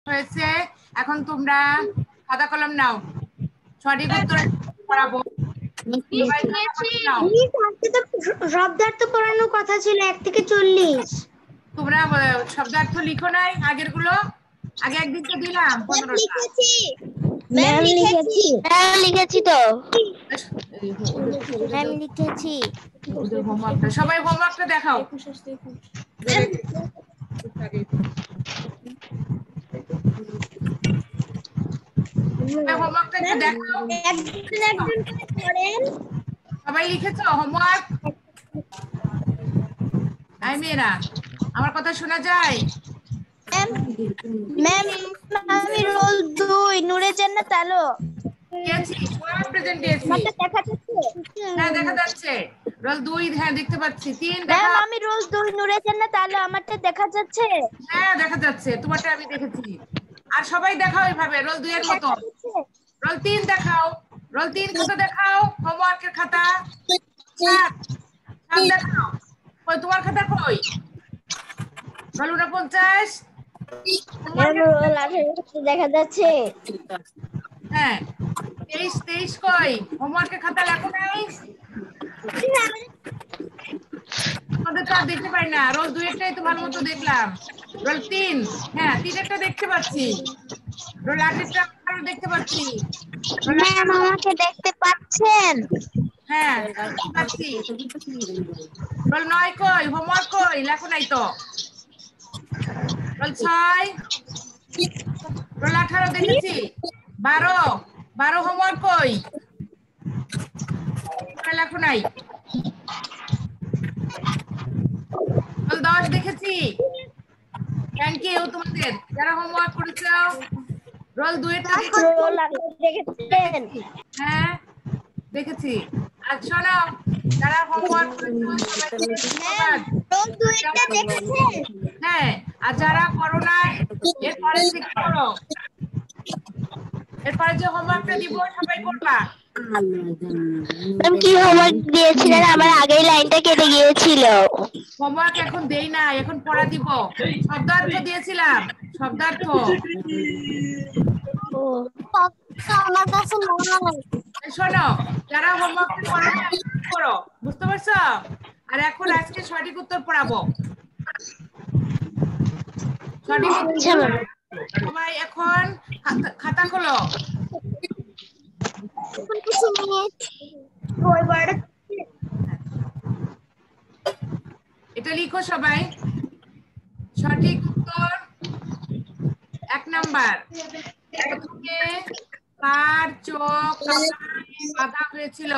হয়েছে। এখন তোমরা খাতা কলম নাও, সঠিক উত্তর পড়াবো। শব্দার্থ পড়ানোর কথা ছিল 1 থেকে 40। তোমরা শব্দার্থ লিখো নাই আগের গুলো? আগে একদিন তো দিলাম 15টা। ম্যাম লিখেছি। হ্যাঁ লিখেছি তো। ম্যাম লিখেছি। ওদের হোমওয়ার্কটা, সবাই হোমওয়ার্কটা দেখাও। হোমওয়ার্কটা একটু দেখাও। একজন একজন করে পড়েন। সবাই লিখেছো হোমওয়ার্ক? এই মেয়েরা, আমার কথা শোনা যায়? ম্যাম আমি রোল 2 নূরে জান্নাত আলো দিয়েছি, সব প্রেজেন্ট দিয়েছি। দেখা যাচ্ছে? হ্যাঁ দেখা যাচ্ছে। রোল 2, হ্যাঁ দেখতে পাচ্ছি। 3 ম্যাম দেখাও। আমি রোল 2 নূরে জান্নাত আলো, আমারটা দেখা যাচ্ছে? হ্যাঁ দেখা যাচ্ছে, তোমারটা আমি দেখেছি। আর সবাই দেখাও এইভাবে রোল 2 এর মতো। রোল 3 দেখাও, রোল 3 খাতা দেখাও, হোমওয়ার্কের খাতা। 7 দেখাও। কই তোমার খাতা কই? রোল 49 দেখা যাচ্ছে? হ্যাঁ। 23 কই? হোমওয়ার্কের খাতা লেখো নাই? তোমাদের তো আর দেখতে পাই না। রোল 2 এরটাই তো ভালো মতো দেখলাম। রোল 3, হ্যাঁ 3 এরটা দেখতে পাচ্ছি। রোল 8 এরটা আরো দেখতে পাচ্ছি। ম্যাম আমাকে দেখতে পাচ্ছেন? হ্যাঁ দেখতে পাচ্ছি। রোল 9 কই? হোমওয়ার্ক কই? লেখো নাই তো। রোল 6, রোল 18 দেখেছি। 12 হোমওয়ার্ক কই? লেখো নাই। রোল 10 দেখেছি। থ্যাংক ইউ তোমাদের যারা হোমওয়ার্ক করেছো। রোল 2 এরটা দেখেছেন? হ্যাঁ দেখেছি। আর শোনো, যারা হোমওয়ার্ক করেছো সবাইকে ধন্যবাদ। রোল 2 এটা দেখেছেন? হ্যাঁ, আর যারা করো নাই এরপরে থেকে করো। এরপরে যে হোমওয়ার্কটা দিব সবাই করবা। ম্যাম কি হোমওয়ার্ক দিয়েছিলেন? আমার আগের লাইনটা কেটে গিয়েছিল। হোমওয়ার্ক এখন দেই না, এখন পড়া দিব। শব্দার্থ দিয়েছিলাম, শব্দার্থ। আমার কাছে নাই। শোনো, যারা হোমওয়ার্কটা করো না করো, বুঝতে পারছো? আর এখন আজকে সঠিক উত্তর পড়াবো। সঠিক উত্তর সবাই এখন খাতা খোলো। এটা লিখো সবাই। সঠিক উত্তর 1 নাম্বার। প্রথমে কার চোখ বাঁধা হয়েছিল?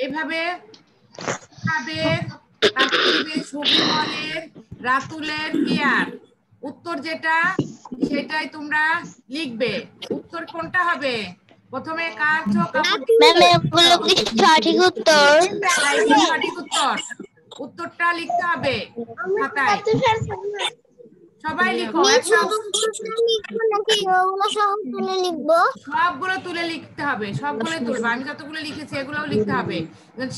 এভাবে তারপর দিবে সুবিমলের, রাতুলের, কেয়ার। উত্তর যেটা সেটাই তোমরা লিখবে। উত্তর কোনটা হবে? প্রথমে কার চোখ ম্যাম এগুলো কি সঠিক উত্তর? সঠিক উত্তর। উত্তরটা লিখতে হবে খাতায়। সবাই লিখো। সবগুলো তুলে লিখতে হবে, সবগুলো তুলবে। আমি যতগুলো লিখেছি এগুলোও লিখতে হবে।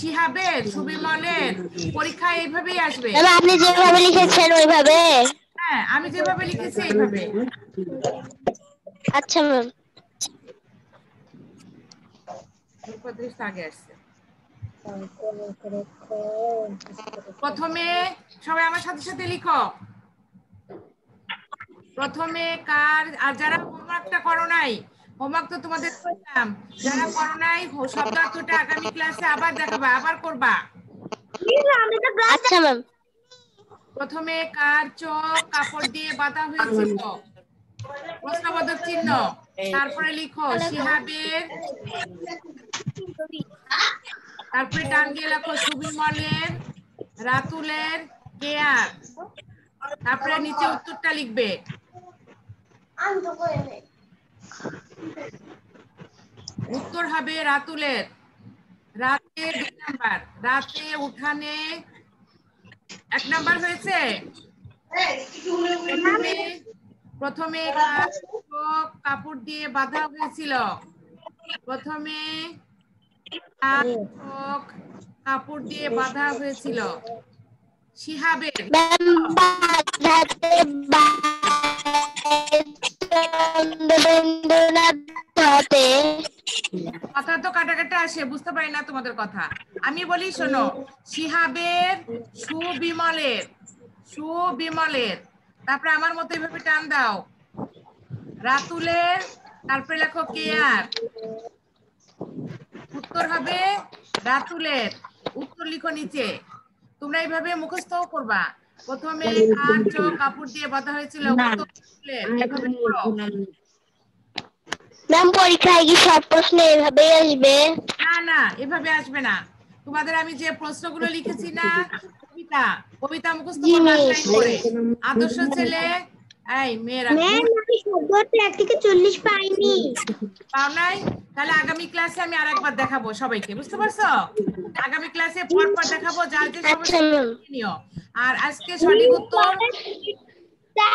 শিহাবের, সুবিমলের পরীক্ষা এইভাবেই আসবে। আপনি যেভাবে লিখেছেন ওইভাবে? হ্যাঁ আমি যেভাবে লিখেছি এইভাবে। আচ্ছা ম্যাম। আগে আসছে। প্রথমে সবাই আমার সাথে সাথে লিখো। প্রথমে কার, আর যারা হোমওয়ার্কটা করো নাই, হোমওয়ার্ক তো তোমাদের করলাম, যারা করো নাই শব্দার্থটা আগামী ক্লাসে আবার দেখাবা, আবার করবা। আচ্ছা ম্যাম। প্রথমে কার চোখ কাপড় দিয়ে বাঁধা হয়েছিল? প্রশ্নবোধক চিহ্ন। তারপরে লিখো শিহাবের, তারপরে ডান দিয়ে লেখো সুবিমলের, রাতুলের, কেয়ার। তারপরে নিচে উত্তরটা লিখবে। উত্তর হবে রাতুলের। রাতে 2 নাম্বার, রাতে উঠানে 1 নাম্বার হয়েছে। প্রথমে কাপড় দিয়ে বাঁধা হয়েছিল। প্রথমে কাপড় দিয়ে বাঁধা হয়েছিল। শিহাবের রবীন্দ্রনাথ হাতে কথা তো কাটাকাটা আসে, বুঝতে পারি না তোমাদের কথা। আমি বলি শোনো, শিহাবের, সুবিমলের, সুবিমলের, তারপরে আমার মতো এইভাবে টান দাও, রাতুলের, তারপরে লেখো কেয়ার, উত্তর হবে রাতুলের, উত্তর লিখো নিচে। তোমরা এইভাবে মুখস্থও করবা। প্রথমে কান চোখ কাপড় দিয়ে বাঁধা হয়েছিল, উত্তর রাতুলের, এইভাবে পড়ো। ম্যাম পরীক্ষায় কি সব প্রশ্ন এভাবেই আসবে? না না, এভাবে আসবে না। তোমাদের আমি যে প্রশ্নগুলো লিখেছি না, কবিতা, কবিতা মুখস্থ জি করবে মিস। আটলাইন করে। আদর্শ ছেলে, এই মেয়েরা ম্যাম আমি শব্দ এক থেকে 40 পাইনি। পাও নাই? তাহলে আগামী ক্লাসে আমি আরেকবার দেখাবো সবাইকে, বুঝতে পারছো? আগামী ক্লাসে পরপর দেখাবো, যার যে আচ্ছা সমস্যা ম্যাম। নিও। আর আজকে সঠিক উত্তর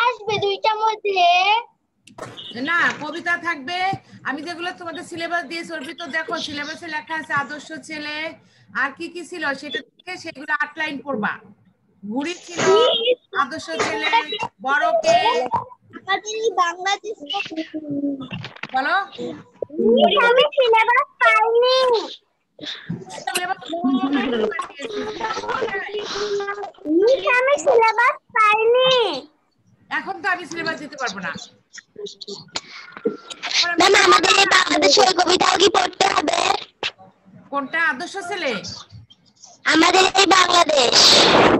আসবে দুইটার মধ্যে। না, কবিতা থাকবে। আমি যেগুলো তোমাদের সিলেবাস দিয়েছি ওর ভিতর দেখো সিলেবাসে লেখা আছে আদর্শ ছেলে, আর কি কি ছিল সেটা থেকে সেগুলো 8 লাইন পড়বা। ঘুড়ি ছিল, আদর্শ ছেলে, বড়কে, আমাদের এই বাংলাদেশ বলো আমি সিলেবাস পাইনি। সিলেবাস পাঠিয়েছি। আমি সিলেবাস পাইনি। এখন তো আমি সিলেবাস দিতে পারবো না। ম্যাম আমাদের এই বাংলাদেশের কবিতাও কি পড়তে হবে? কোনটা? আদর্শ ছেলে? আমাদের এই বাংলাদেশ।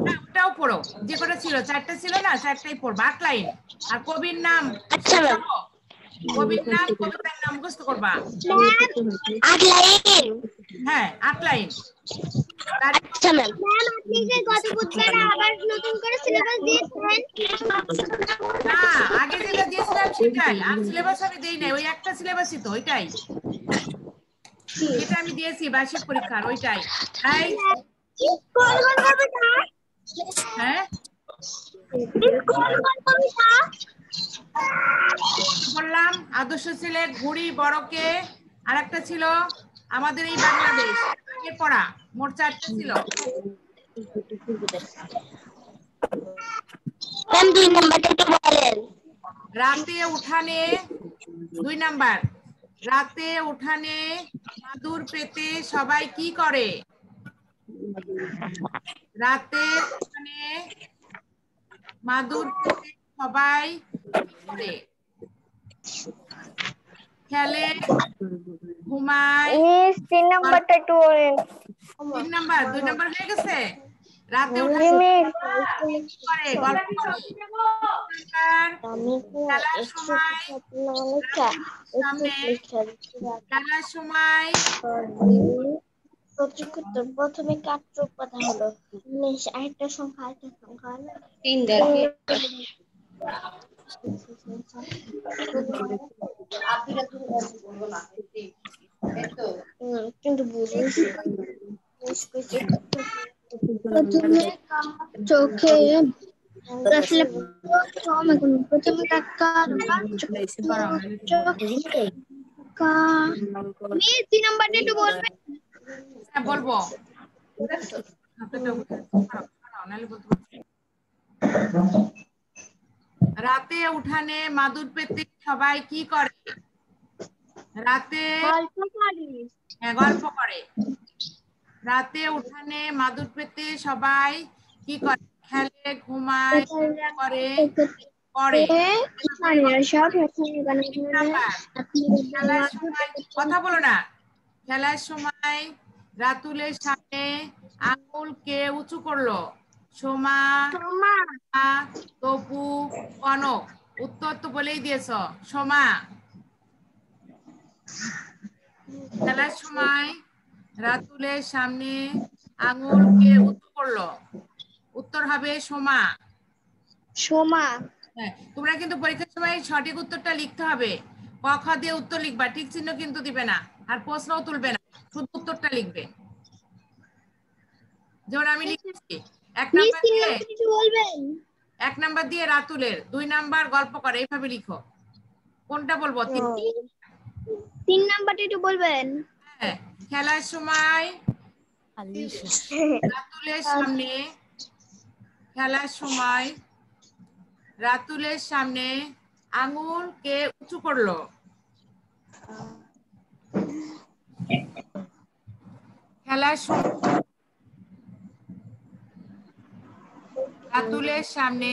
হ্যাঁ, ওটাও পড়ো। যে কটা ছিল, 4টা ছিল না, 4টাই পড়বা 8 লাইন। আর কবির নাম আচ্ছা ম্যাম। কবির নাম, কবিতার নাম মুখস্থ করবা। 8 লাইন। হ্যাঁ, 8 লাইন। আচ্ছা ম্যাম। ম্যাম আপনি যে গত বুধবার আবার নতুন করে সিলেবাস দিয়েছেন। না, আগে যেটা দিয়েছিলাম সেটাই, আর সিলেবাস আমি দেই নাই, ওই একটা সিলেবাসই তো, ওইটাই যেটা আমি দিয়েছি বার্ষিক পরীক্ষার, ওইটাই। তাই কোন কোন কবিতা? হ্যাঁ, কোন কোন কবিতা? বললাম আদর্শ ছেলে, ঘুড়ি, বড়কে, আর একটা ছিল আমাদের এই বাংলাদেশ, আগের পড়া। মোট 4টা ছিল। ম্যাম 2 নাম্বারটা একটু বলেন। রাতে উঠানে, 2 নাম্বার, রাতে উঠানে মাদুর পেতে সবাই কি করে? রাতে উঠানে মাদুর পেতে সবাই কি করে? খেলে, ঘুমায়। মিস 3 নাম্বারটা একটু বলেন। 3 নাম্বার, 2 নাম্বার হয়ে গেছে। রাতে জি উঠানে মিস। কি করে? গল্প করে। খেলার সময়, সামনে খেলার সময় প্রথমে কাট্র কথা হলো মিস আরেকটা সংখ্যা হলো 3 দেখে কিন্তু বুঝেছি প্রথমে চোখে আসলে প্রথমে কাকার মিস 3 নাম্বারটা একটু বলবেন? হ্যাঁ, বলবো। নাহলে বলতে পারছি। রাতে উঠানে মাদুর পেতে সবাই কি করে? রাতে গল্প করি। হ্যাঁ, গল্প করে। রাতে উঠানে মাদুর পেতে সবাই কি করে? খেলে, ঘুমায়, করে, পড়ে। খেলার সময়, কথা বলো না। খেলার সময় রাতুলের সামনে আঙুল কে উঁচু করলো? সোমা, তপু, কনক। উত্তর তো বলেই দিয়েছ, সোমা। খেলার সময় রাতুলের সামনে আঙুল কে উঁচু করলো? উত্তর হবে সোমা। সোমা। হ্যাঁ, তোমরা কিন্তু পরীক্ষার সময় সঠিক উত্তরটা লিখতে হবে। ক খ দিয়ে উত্তর লিখবা, ঠিক চিহ্ন কিন্তু দিবে না, আর প্রশ্নও তুলবে না, শুধু উত্তরটা লিখবে। যেমন আমি লিখেছি 1 নাম্বার দিয়ে, কিছু বলবেন? 1 নাম্বার দিয়ে রাতুলের, 2 নাম্বার গল্প করে, এইভাবে লিখো। কোনটা বলবো? 3 নাম্বারটা একটু বলবেন? হ্যাঁ, খেলার সময় রাতুলের সামনে, খেলার সময় রাতুলের সামনে আঙুল কে উঁচু করলো? খেলার সময় রাতুলের সামনে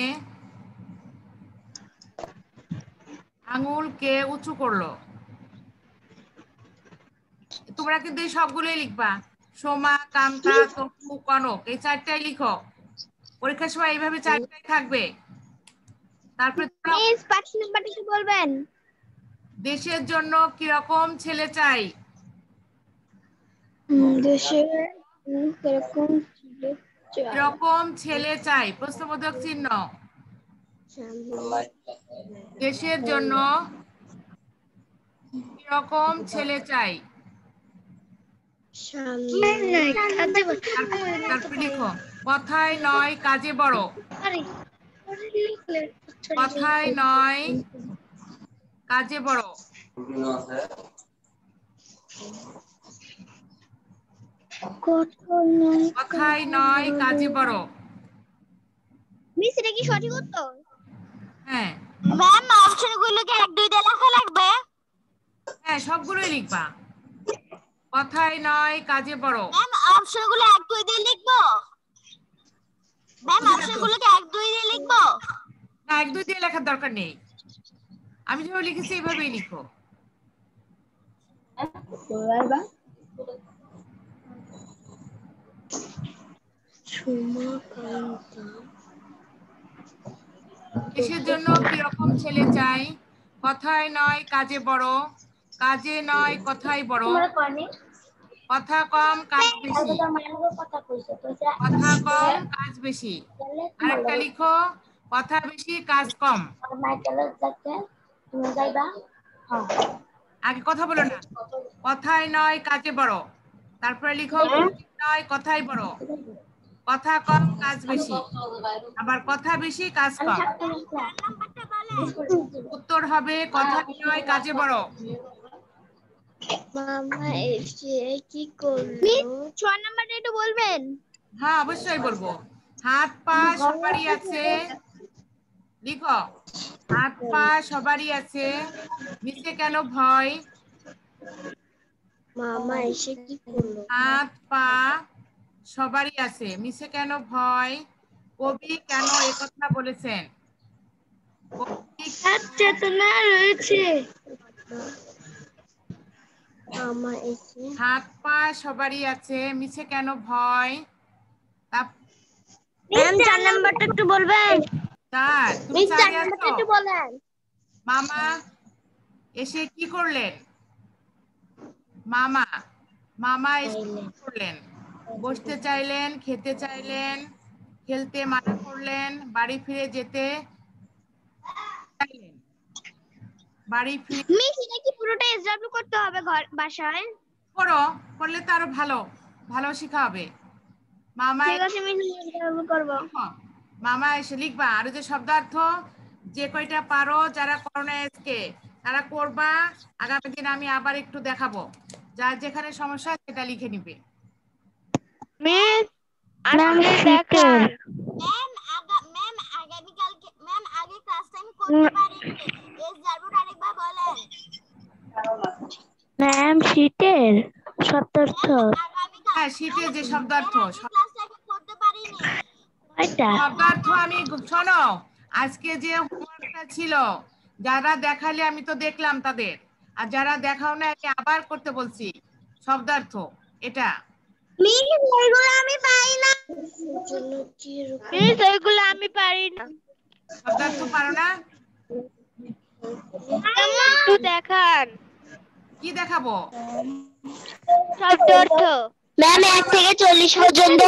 আঙুল কে উঁচু করলো? তোমরা কিন্তু এই সবগুলোই লিখবা। সোমা, কান্তা, তপু, কনক, এই চারটাই লিখো। পরীক্ষার সময় এইভাবে চারটাই থাকবে। তারপরে মিস 5 নাম্বারটা কি বলবেন? দেশের জন্য কিরকম ছেলে চাই? দেশের কিরকম ছিল চাই? কিরকম ছেলে চাই, প্রশ্নবোধক চিহ্ন। দেশের জন্য কিরকম ছেলে চাই? তারপরে লিখো কথায় নয় কাজে বড়। কথায় নয় কাজে বড়। কথায় নয় কাজে বড়। মিস এটা কি সঠিক উত্তর? হ্যাঁ ম্যাম অপশনগুলোকে 1 2 দিয়ে লেখা লাগবে। হ্যাঁ, সবগুলোই লিখবা। কথায় নয় কাজে বড়। ম্যাম অপশনগুলো 1 2 দিয়ে লিখবো? ম্যাম অপশনগুলোকে 1 2 দিয়ে লিখবো? না, 1 2 দিয়ে লেখার দরকার নেই। আমি যেভাবে লিখেছি এইভাবেই লিখো। দেশের জন্য কিরকম ছেলে চাই? কথায় নয় কাজে বড়। কাজে নয় কথায় বড়। কথা কম কাজ বেশি। কথা কম কাজ বেশি। আরেকটা লিখো কথা বেশি কাজ কম। আগে কথা বলো না। কথায় নয় কাজে বড়। তারপরে লিখো কাজে নয় কথাই বড়। কথা কম কাজ বেশি। আবার কথা বেশি কাজ কম। উত্তর হবে কথায় নয় কাজে বড়। মামা এসে কি করলো? 6 নাম্বারটা একটু বলবেন? হ্যাঁ, অবশ্যই বলবো। হাত পা সবারই আছে। লিখো হাত পা সবারই আছে, নিচে কেন ভয়? মামা এসে কি করলো? হাত পা সবারই আছে, মিছে কেন ভয়? কবি কেন একথা বলেছেন? কবি চেতনা রয়েছে। মামা এসে হাত পা সবারই আছে, মিছে কেন ভয়? ম্যাম 4 নাম্বারটা একটু বলবেন? তুমি মিস 4 চারে নাম্বারটা আছো? একটু বলেন। মামা এসে কি করলেন? মামা মামা এসে কি করলেন? বসতে চাইলেন, খেতে চাইলেন, খেলতে মানা করলেন, বাড়ি ফিরে যেতে চাইলেন। বাড়ি ফিরে মিস এটা কি পুরোটা এসডব্লিউ করতে হবে বাসায়? করলে তো আরো ভালো ভালো শেখা হবে। মামা ঠিক আছে মিস এসডব্লিউ করব। মামা এসে লিখবা। আর যে শব্দার্থ যে কয়টা পারো, যারা করোনা আজকে তারা করবা। আগামী দিন আমি আবার একটু দেখাবো, যার যেখানে সমস্যা সেটা লিখে নিবে। মিস আজকে দেখান। ম্যাম আগামী কালকে ম্যাম আগে ক্লাস টাইম করতে পারিনি। এসডব্লিউ আরেকবার বলেন। ম্যাম শীতের শব্দার্থ। হ্যাঁ, শীতে যে শব্দার্থ ক্লাস টাইম করতে পারিনি। কয়টা? শব্দার্থ আমি শোনো, আজকে যে হোমওয়ার্কটা ছিল যারা দেখালে আমি তো দেখলাম তাদের, আর যারা দেখাও না আমি আবার করতে বলছি। শব্দার্থ এটা। মিস এগুলো আমি পারি না। মিস এগুলো আমি পারি না। শব্দার্থ পারো না? একটু দেখান। কি দেখাবো? শব্দার্থ। ম্যাম 1 থেকে 40 পর্যন্ত।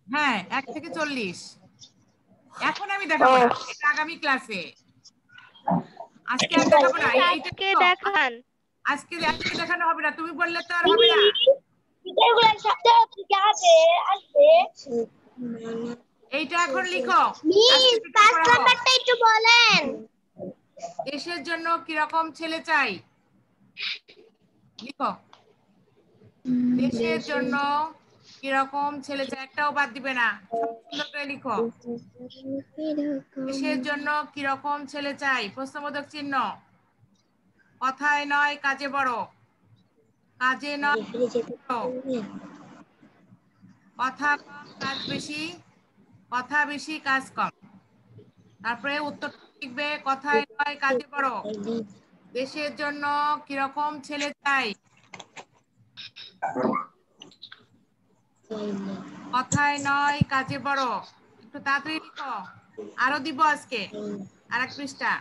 হ্যাঁ, 1 থেকে 40। এখন আমি দেখাবো না, এটা আগামী ক্লাসে। আজকে আর দেখাবো না। আজকে দেখান। আজকে দেখানো হবে না, তুমি বললে তো আর হবে না। এগুলো শব্দার্থ কি আছে আসবে? এইটা এখন লিখো। মিস 5 নাম্বারটা একটু বলেন। দেশের জন্য কিরকম ছেলে চাই? লিখো দেশের জন্য কিরকম ছেলে চাই, একটাও বাদ দিবে না, সব সুন্দর করে লিখো। দেশের জন্য কিরকম ছেলে চাই, প্রশ্নবোধক চিহ্ন। কথায় নয় কাজে বড়, কাজে নয় বড়। কথা কম কাজ বেশি, কথা বেশি কাজ কম। তারপরে উত্তর লিখবে, কথায় নয় কাজে বড়, দেশের জন্য কিরকম ছেলে চাই। কথায় নয় কাজে বড়, একটু তাড়াতাড়ি লিখো, আরো দিব আজকে আরেক পৃষ্ঠা।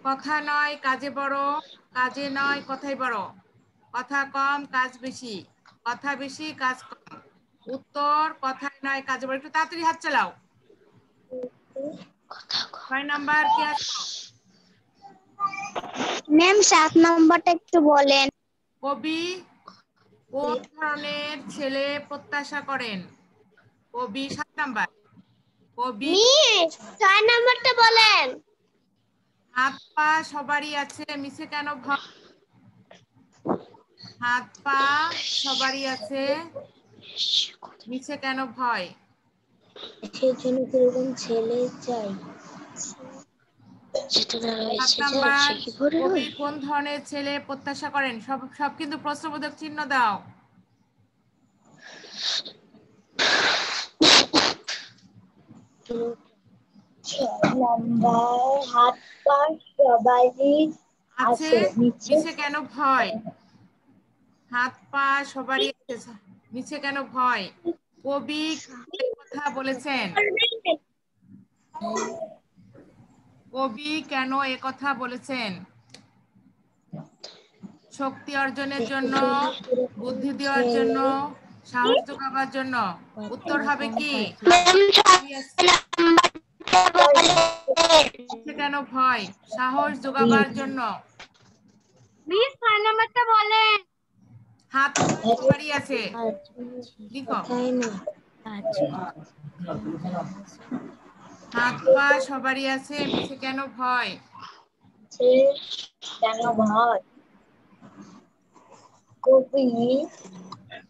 কথা নয় কাজে বড়, কাজে নয় কথাই বড়, কথা কম কাজ বেশি, কথা বেশি কাজ কম। উত্তর কথায় নয় কাজে বড়, একটু তাড়াতাড়ি হাত চালাও। 6 নাম্বার কে আসো? ম্যাম 7 নম্বরটা একটু বলেন। কবি কোন ধরনের ছেলে প্রত্যাশা করেন? কবি 7 নাম্বার। কবি মিস 6 নম্বরটা বলেন। হাত পা সবারই আছে, মিছে কেন ভয়? হাত পা সবারই আছে, মিছে কেন ভয়? সেই জন্য কিরকম ছেলে চাই? 7 নাম্বার, কবি কোন ধরনের ছেলে প্রত্যাশা করেন? সব সব কিন্তু প্রশ্নবোধক চিহ্ন দাও। নাম্বার হাত পা সবারই আছে, মিছে কেন ভয়? হাত পা সবারই আছে, মিছে কেন ভয়? কবি এই কথা বলেছেন? কবি কেন এ কথা বলেছেন? শক্তি অর্জনের জন্য, বুদ্ধি দেওয়ার জন্য, সাহস যোগাবার জন্য। উত্তর হবে কি? মিছে কেন ভয়? সাহস যোগাবার জন্য। মিস 6 নম্বরটা বলেন। হাত পা সবারই আছে, লিখো। হাত পা সবারই আছে, মিছে কেন ভয়? কেন ভয়? কবি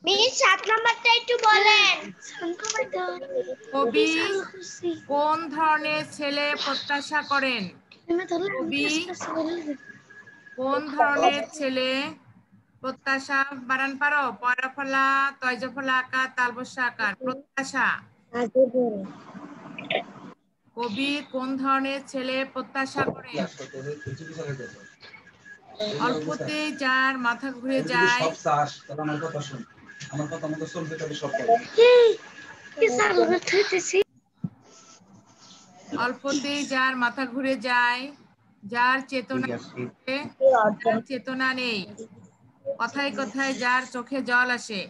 মিস 7 নম্বরটা একটু বলেন। কবি কোন ধরনের ছেলে প্রত্যাশা করেন? কবি কোন ধরনের ছেলে প্রত্যাশা, বানান পারো? পয়রা ফলা, তয়জা ফলা আকার, তালবস্যা আকার, প্রত্যাশা। আগে বলে কবি কোন ধরনের ছেলে প্রত্যাশা করেন? অল্পতেই যার মাথা ঘুরে যায়, অল্পতেই যার মাথা ঘুরে যায়, যার চেতনা আছে, যার চেতনা নেই, কথায় কথায় যার চোখে জল আসে।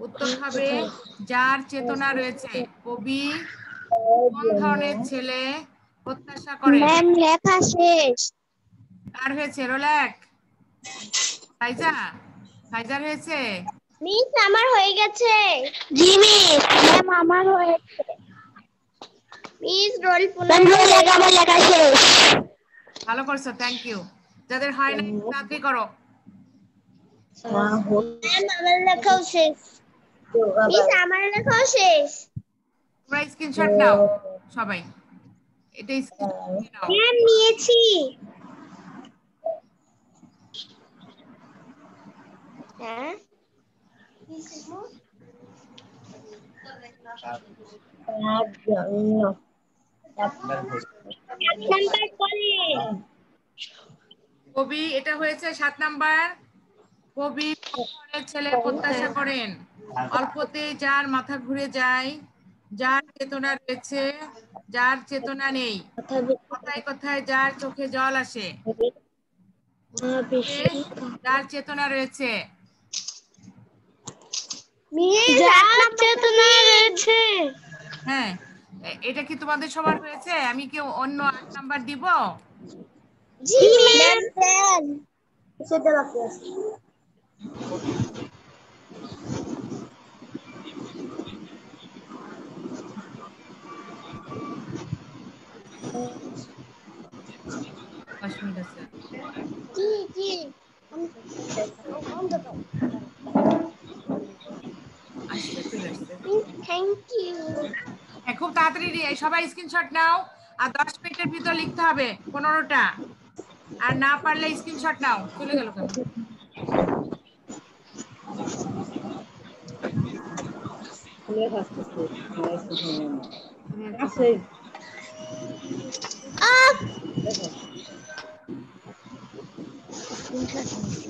উত্তর হবে যার চেতনা রয়েছে। কবি কোন ধরনের ছেলে প্রত্যাশা করেন? ম্যাম লেখা শেষ। কার হয়েছে? রোলেক, ফাইজা, ফাইজার হয়েছে? মিস আমার হয়ে গেছে। জি মিস। ম্যাম আমার হয়েছে। মিস রোল আমার লেখা শেষ। ভালো করছো, থ্যাংক ইউ। যাদের হয় না তাড়াতাড়ি করো। ম্যাম আমার লেখাও শেষ। মিস আমার লেখাও শেষ। তোমরা স্ক্রিনশট নাও সবাই, এটা স্ক্রিনশট নাও। ম্যাম নিয়েছি। হ্যাঁ কবি এটা হয়েছে 7 নাম্বার। কবি কোন ধরনের ছেলে প্রত্যাশা করেন? অল্পতে যার মাথা ঘুরে যায়, যার চেতনা রয়েছে, যার চেতনা নেই, কথায় কথায় যার চোখে জল আসে, যার চেতনা রয়েছে। যার চেতনা রয়েছে। হ্যাঁ, এটা কি তোমাদের সবার হয়েছে? আমি কি অন্য 8 নাম্বার দিব? জি ম্যাম। সেটা বাকি আছে। Thank you. খুব তাড়াতাড়ি সবাই স্ক্রিনশট নাও, আর 10 মিনিটের ভিতর লিখতে হবে 15টা, আর না পারলে স্ক্রিনশট নাও। চলে গেল কেন?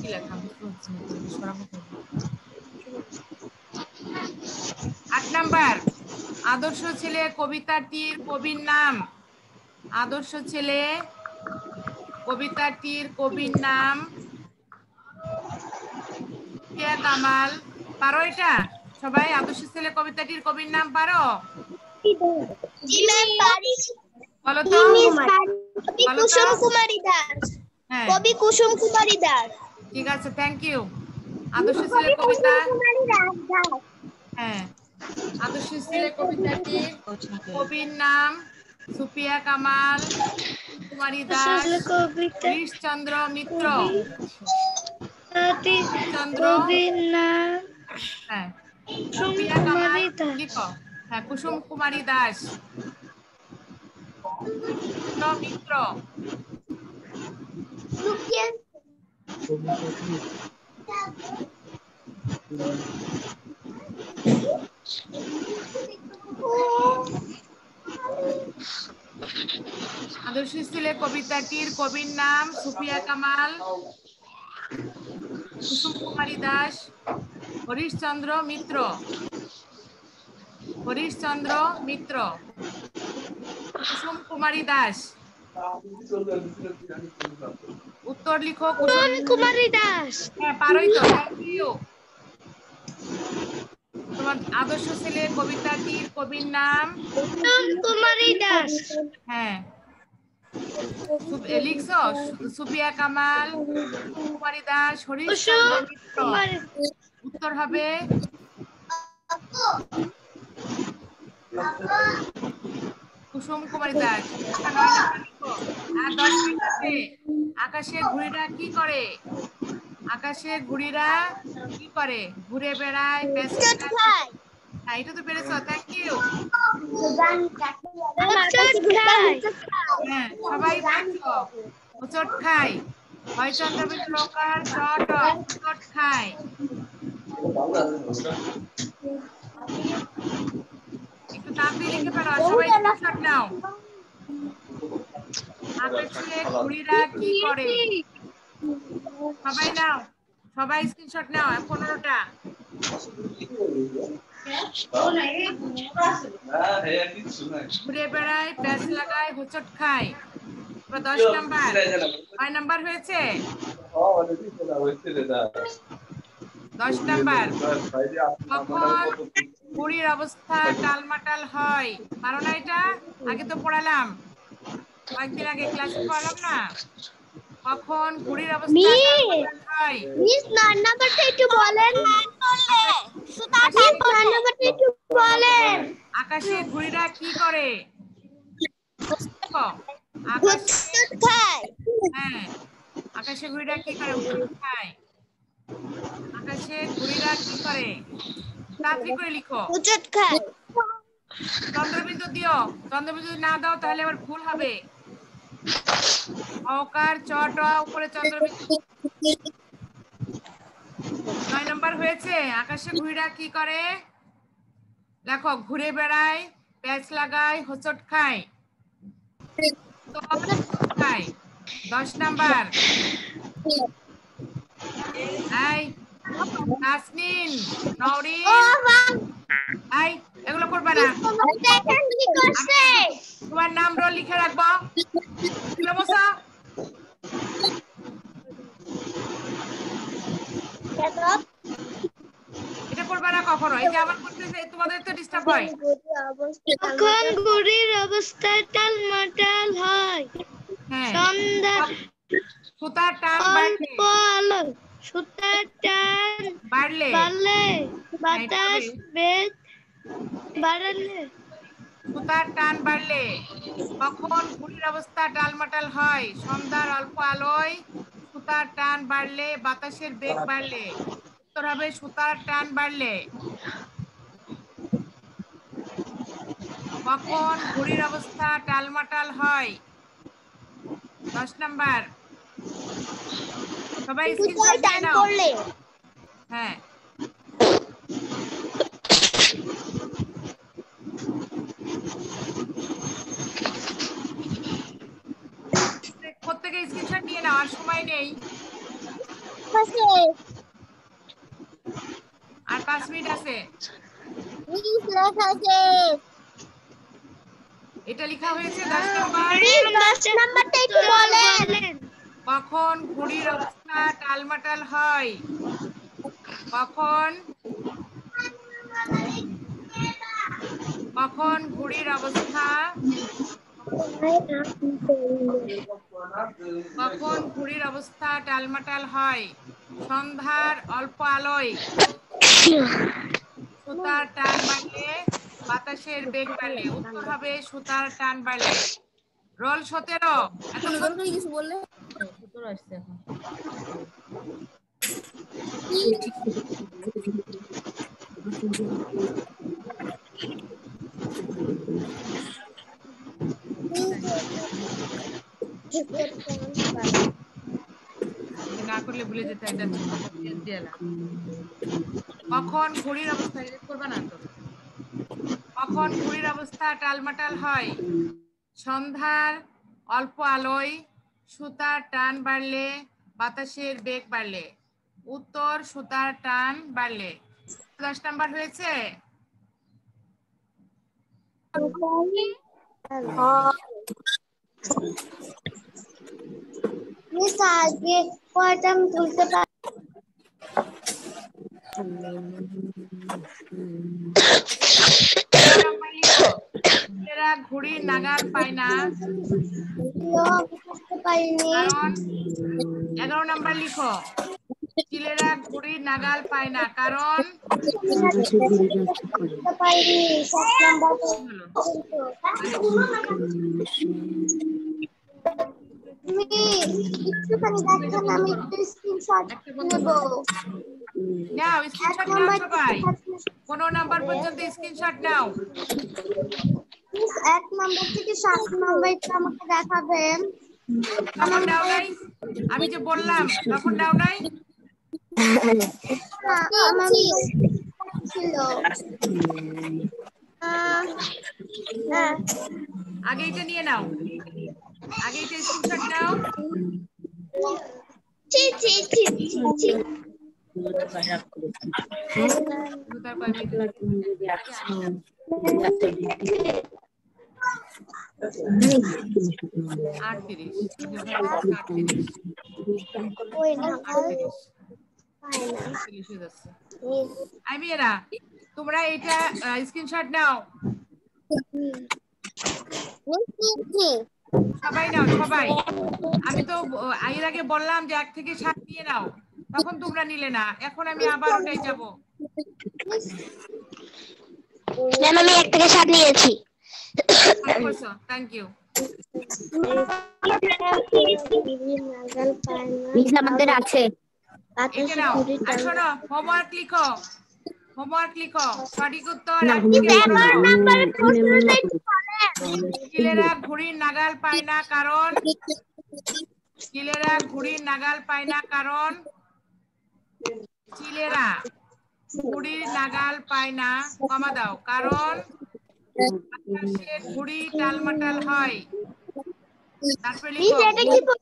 কি লেখা বুঝতে পারছি না, তুমি সরাবো কেন? 8 নাম্বার, আদর্শ ছেলে কবিতাটির কবির নাম। আদর্শ ছেলে কবিতাটির কবির নাম সুফিয়া কামাল। পারো এটা সবাই? আদর্শ ছেলে কবিতাটির কবির নাম পারো? জি ম্যাম পারি। বলো তো, কবি বলো তো। কুসুম কুমারী দাস। হ্যাঁ, কবি কুসুম কুমারী দাস। ঠিক আছে, থ্যাংক ইউ। আদর্শ ছেলে কবিতা, কুমারী দাস। হ্যাঁ, আদর্শ ছেলে কবিতাটির কবির নাম সুফিয়া কামাল, কুমারী দাস, হরিশচন্দ্র মিত্র। চন্দ্র, হ্যাঁ, সুফিয়া কামাল লিখো। হ্যাঁ, কুসুম কুমারী দাস, মিত্র। আদর্শ ছেলে কবিতাটির কবির নাম সুফিয়া কামাল, কুসুম কুমারী দাস, হরিশচন্দ্র মিত্র। হরিশচন্দ্র মিত্র, কুসুম কুমারী দাস। উত্তর লিখো। কুসুম কুমারী দাস। হ্যাঁ, পারোই তো, থ্যাংক ইউ। তোমার আদর্শ ছেলে কবিতাটির কবির নাম কুমারী দাস। হ্যাঁ, লিখছো সুফিয়া কামাল, কুমারী দাস, হরিশচন্দ্র মিত্র। উত্তর হবে কুসুম কুমারী দাস। 9 নাম্বার লিখো। আর 10 মিনিট আছে। আকাশের ঘুড়িরা কি করে? আকাশের ঘুড়িরা কি করে? ঘুরে বেড়ায়, হ্যাঁ, এটা তো পেরেছো, থ্যাংক ইউ। হ্যাঁ, সবাই পেরেছো। হোঁচট খায়, হয় চন্দ্রবিন্দু লকার চট হোঁচট খায়। একটু তাড়াতাড়ি লিখে পারো, সবাই স্ক্রিনশট নাও। আকাশে ঘুড়িরা কি করে? সবাই নাও, সবাই স্ক্রিনশট নাও। 15টা। ঘুরে বেড়ায়, প্যাচ লাগায়, হোঁচট খায়। 10 নাম্বার। 9 নাম্বার হয়েছে? 10 নাম্বার। কখন ঘুড়ির অবস্থা টালমাটাল হয়? পারো না এটা? আগে তো পড়ালাম, কয়েকদিন আগে ক্লাসে পড়ালাম না? কখন ঘুড়ির অবস্থা টালমাটাল হয়? মিস নাম্বারটা একটু বলেন। নাম্বারটা একটু বলেন। আকাশে ঘুড়িরা কি করে? হোঁচট খায়। হ্যাঁ, আকাশে ঘুড়িরা কি করে? হোঁচট খায়। আকাশে ঘুড়িরা কি করে? তাড়াতাড়ি করে লিখো। হোঁচট খায়। চন্দ্রবিন্দু দিও, চন্দ্রবিন্দু না দাও তাহলে আবার ভুল হবে। অকার চট উপরে চন্দ্রবিন্দু। 9 নাম্বার হয়েছে। আকাশে ঘুড়িরা কি করে? দেখো, ঘুরে বেড়ায়, প্যাচ লাগায়, হোঁচট খায়। 10 নাম্বার। এই তাসনিন, নওরিন, এই এগুলো করবা না। তোমার নাম রোল লিখে রাখবো। এটা করবা না কখনো। এই যে আমার করতেছে, তোমাদের তো ডিস্টার্ব হয়। কখন ঘুড়ির অবস্থা টালমাটাল হয়? হ্যাঁ, সন্ধ্যা সুতার টান বাড়লে, সুতার টান বাড়লে, বাতাস বেগ বাড়ালে। সুতার টান বাড়লে। কখন ঘুড়ির অবস্থা টালমাটাল হয়? সন্ধ্যার অল্প আলোয় সুতার টান বাড়লে, বাতাসের বেগ বাড়লে। উত্তর হবে সুতার টান বাড়লে। কখন ঘড়ির অবস্থা টালমাটাল হয়? 10 নাম্বার। সবাই স্ক্রিনশট নিয়ে নাও। হ্যাঁ, প্রত্যেকে স্ক্রিনশট নিয়ে নাও, আর সময় নেই, আর 5 মিনিট আছে। এটা লেখা হয়েছে 10 নাম্বার। কখন ঘড়ির অবস্থা টালমাটাল হয়? কখন ঘড়ির অবস্থা টালমাটাল হয়? সন্ধ্যার অল্প আলোয়, সুতার টান বাড়লে, বাতাসের বেগ বাড়লে। উত্তর হবে সুতার টান বাড়লে। রোল 17। এতক্ষণ কিছু বললে 17 আসছে এখন। না করলে ভুলে যেতে হয়। কখন ঘড়ির অবস্থা করবে না তো? কখন ঘড়ির অবস্থা টালমাটাল হয়? সন্ধ্যার অল্প আলোয়, সুতার টান বাড়লে, বাতাসের বেগ বাড়লে। উত্তর সুতার টান বাড়লে। 10 নাম্বার হয়েছে। আগে কয়টা আমি তুলতে পারি? ছেলেরা ঘড়ির নাগাল পায় না পারিনি। কারণ 11 নাম্বার লিখো। ছেলেরা ঘড়ির নাগাল পায় না কারণ পারিনি 7 নাম্বার একটুখানি দেখেন, আমি একটু স্ক্রিনশট নেব। নাও স্ক্রিনশট নাও সবাই। 15 নাম্বার পর্যন্ত স্ক্রিনশট নাও। 1 নাম্বার থেকে 7 নাম্বারটা আমাকে দেখাবেন। তখন দাও নাই, আমি যে বললাম তখন দাও নাই। আমার ছিল আগে এটা নিয়ে নাও, আগে এটা স্ক্রিনশট নাও। আমিরা, তোমরা এটা স্ক্রিনশট নাও, সবাই নাও সবাই। আমি তো এর আগে বললাম যে 1 থেকে 7 নিয়ে নাও, তখন তোমরা নিলে না। এখন আমি আবার ওটাই যাব। ম্যাম আমি 1 থেকে 7 নিয়েছি। Thank you. আমাদের আছে। এটা নাও। আর শোনো, হোমওয়ার্ক লিখো, হোমওয়ার্ক লিখো। সঠিক উত্তর ছেলেরা ঘড়ির নাগাল পায় না কারণ, ছেলেরা ঘড়ির নাগাল পায় না কারণ, ছেলেরা ঘড়ির নাগাল পায় না, কমা দাও, কারণ আকাশে ঘড়ি টালমাটাল হয়। তারপরে লিখো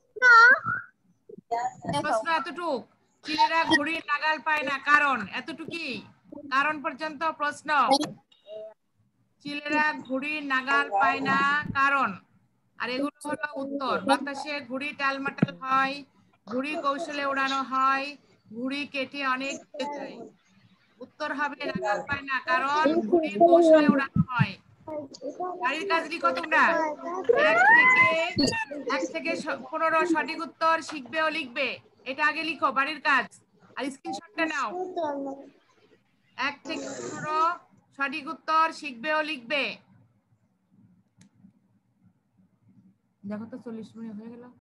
প্রশ্ন এতটুক, ছেলেরা ঘড়ির নাগাল পায় না কারণ, এতটুকুই, কারণ পর্যন্ত প্রশ্ন। ছেলেরা ঘড়ির নাগাল পায় না কারণ, আর এগুলো হলো উত্তর। বাতাসে ঘুড়ি টালমাটাল হয়, ঘুড়ি কৌশলে উড়ানো হয়, ঘুড়ি কেটে অনেক দূরে যায়। উত্তর হবে নাগাল পায় না কারণ ঘুড়ি কৌশলে উড়ানো হয়। বাড়ির কাজ লিখো তোমরা। 1 থেকে 15 সঠিক উত্তর শিখবে ও লিখবে। এটা আগে লিখো বাড়ির কাজ, আর স্ক্রিনশটটা নাও। 1 থেকে 15 সঠিক উত্তর শিখবে ও লিখবে। দেখো তো 40 মিনিট হয়ে গেল।